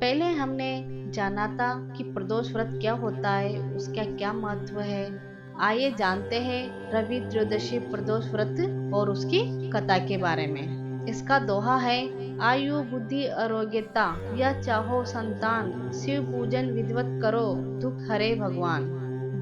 पहले हमने जाना था कि प्रदोष व्रत क्या होता है, उसका क्या महत्व है। आइए जानते हैं रवि त्रयोदशी प्रदोष व्रत और उसकी कथा के बारे में। इसका दोहा है, आयु बुद्धि आरोग्यता या चाहो संतान, शिव पूजन विधिवत करो, दुख हरे भगवान।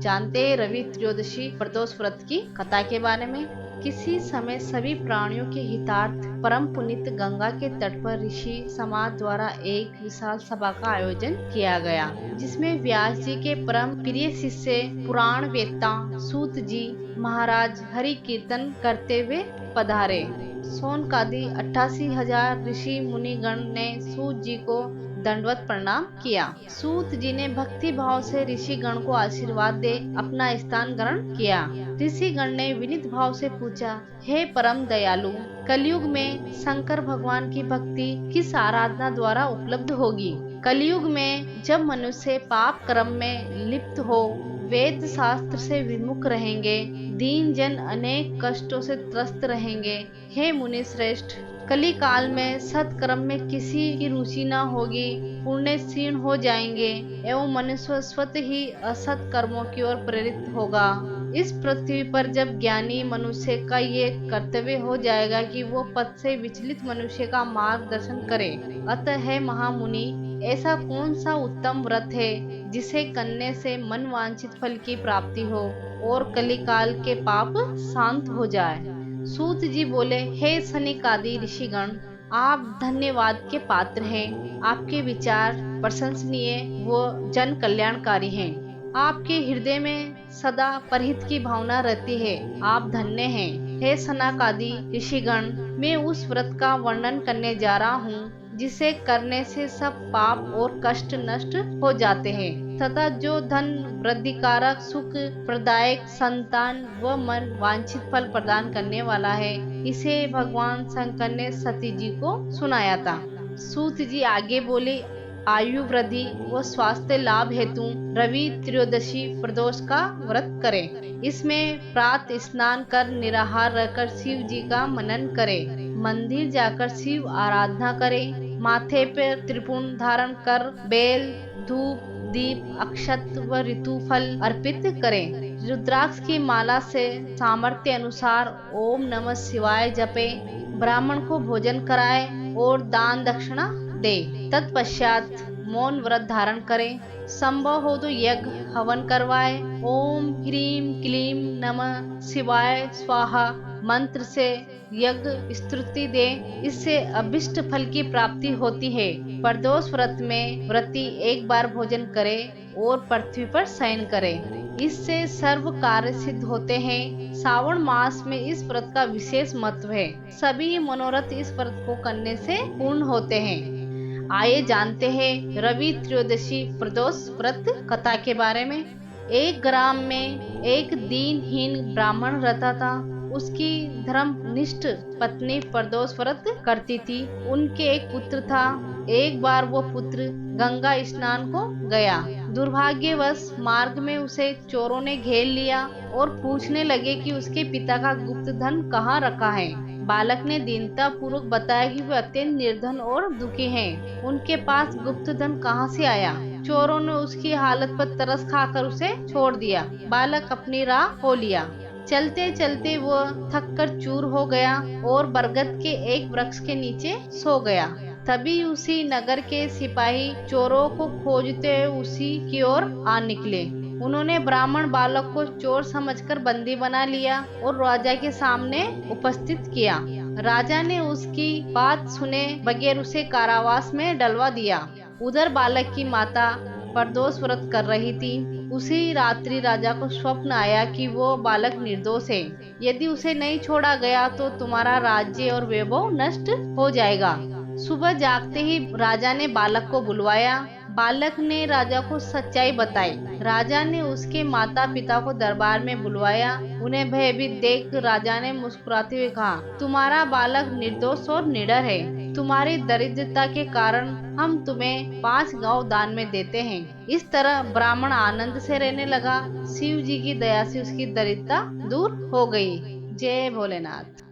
जानते हैं रवि त्रयोदशी प्रदोष व्रत की कथा के बारे में। किसी समय सभी प्राणियों के हितार्थ परम पुनीत गंगा के तट पर ऋषि समाज द्वारा एक विशाल सभा का आयोजन किया गया, जिसमें व्यास जी के परम प्रिय शिष्य पुराण वेत्ता सूत जी महाराज हरि कीर्तन करते हुए पधारे। सोनकादि 88,000 ऋषि मुनिगण ने सूत जी को दंडवत प्रणाम किया। सूत जी ने भक्ति भाव से ऋषि गण को आशीर्वाद दे अपना स्थान ग्रहण किया। ऋषि गण ने विनीत भाव से पूछा, हे परम दयालु, कलयुग में शंकर भगवान की भक्ति किस आराधना द्वारा उपलब्ध होगी? कलयुग में जब मनुष्य पाप कर्म में लिप्त हो, वेद शास्त्र से विमुख रहेंगे, दीन जन अनेक कष्टों से त्रस्त रहेंगे। हे मुनि श्रेष्ठ, कली काल में सत्कर्म में किसी की रुचि न होगी, पुण्य क्षीण हो जाएंगे एवं मनुष्य स्वतः ही असत कर्मों की ओर प्रेरित होगा। इस पृथ्वी पर जब ज्ञानी मनुष्य का ये कर्तव्य हो जाएगा कि वो पथ से विचलित मनुष्य का मार्गदर्शन करे। अतः है महामुनि, ऐसा कौन सा उत्तम व्रत है जिसे करने से मन वांछित फल की प्राप्ति हो और कलिकाल के पाप शांत हो जाए। सूत जी बोले, हे सनकादि ऋषिगण, आप धन्यवाद के पात्र हैं। आपके विचार प्रशंसनीय व जन कल्याणकारी हैं। आपके हृदय में सदा परहित की भावना रहती है। आप धन्य हैं। हे सनकादि ऋषिगण, मैं उस व्रत का वर्णन करने जा रहा हूँ जिसे करने से सब पाप और कष्ट नष्ट हो जाते हैं तथा जो धन वृद्धिकारक, सुख प्रदायक, संतान व मन वांछित फल प्रदान करने वाला है। इसे भगवान शंकर ने सती जी को सुनाया था। सूत जी आगे बोले, आयु वृद्धि व स्वास्थ्य लाभ हेतु रवि त्रयोदशी प्रदोष का व्रत करें। इसमें प्रातः स्नान कर निराहार रहकर शिव जी का मनन करें। मंदिर जाकर शिव आराधना करें। माथे पर त्रिपुंड धारण कर बेल, धूप, दीप, अक्षत व ऋतु फल अर्पित करें। रुद्राक्ष की माला से सामर्थ्य अनुसार ओम नमः शिवाय जपे। ब्राह्मण को भोजन कराए और दान दक्षिणा दे। तत्पश्चात मौन व्रत धारण करें। संभव हो तो यज्ञ हवन करवाए। ओम ह्रीम क्लीम नमः शिवाय स्वाहा मंत्र से यज्ञ स्तुति दे। इससे अभिष्ट फल की प्राप्ति होती है। प्रदोष व्रत में व्रती एक बार भोजन करे और पृथ्वी पर शयन करे। इससे सर्व कार्य सिद्ध होते हैं। श्रावण मास में इस व्रत का विशेष महत्व है। सभी मनोरथ इस व्रत को करने से पूर्ण होते हैं। आइए जानते हैं रवि त्रयोदशी प्रदोष व्रत कथा के बारे में। एक ग्राम में एक दीनहीन ब्राह्मण रहता था। उसकी धर्मनिष्ठ पत्नी प्रदोष व्रत करती थी। उनके एक पुत्र था। एक बार वो पुत्र गंगा स्नान को गया। दुर्भाग्यवश मार्ग में उसे चोरों ने घेर लिया और पूछने लगे कि उसके पिता का गुप्त धन कहाँ रखा है। बालक ने दीनता पूर्वक बताया कि वे अत्यंत निर्धन और दुखी हैं। उनके पास गुप्त धन कहाँ से आया? चोरों ने उसकी हालत पर तरस खाकर उसे छोड़ दिया। बालक अपनी राह हो लिया। चलते चलते वो थक कर चूर हो गया और बरगद के एक वृक्ष के नीचे सो गया। तभी उसी नगर के सिपाही चोरों को खोजते हुए उसी की ओर आ निकले। उन्होंने ब्राह्मण बालक को चोर समझकर बंदी बना लिया और राजा के सामने उपस्थित किया। राजा ने उसकी बात सुने बगैर उसे कारावास में डलवा दिया। उधर बालक की माता प्रदोष व्रत कर रही थी। उसी रात्रि राजा को स्वप्न आया कि वो बालक निर्दोष है। यदि उसे नहीं छोड़ा गया तो तुम्हारा राज्य और वैभव नष्ट हो जाएगा। सुबह जागते ही राजा ने बालक को बुलवाया। बालक ने राजा को सच्चाई बताई। राजा ने उसके माता पिता को दरबार में बुलवाया। उन्हें भयभीत देख राजा ने मुस्कुराते हुए कहा, तुम्हारा बालक निर्दोष और निडर है। तुम्हारी दरिद्रता के कारण हम तुम्हें 5 गांव दान में देते हैं। इस तरह ब्राह्मण आनंद से रहने लगा। शिव जी की दया से उसकी दरिद्रता दूर हो गई। जय भोलेनाथ।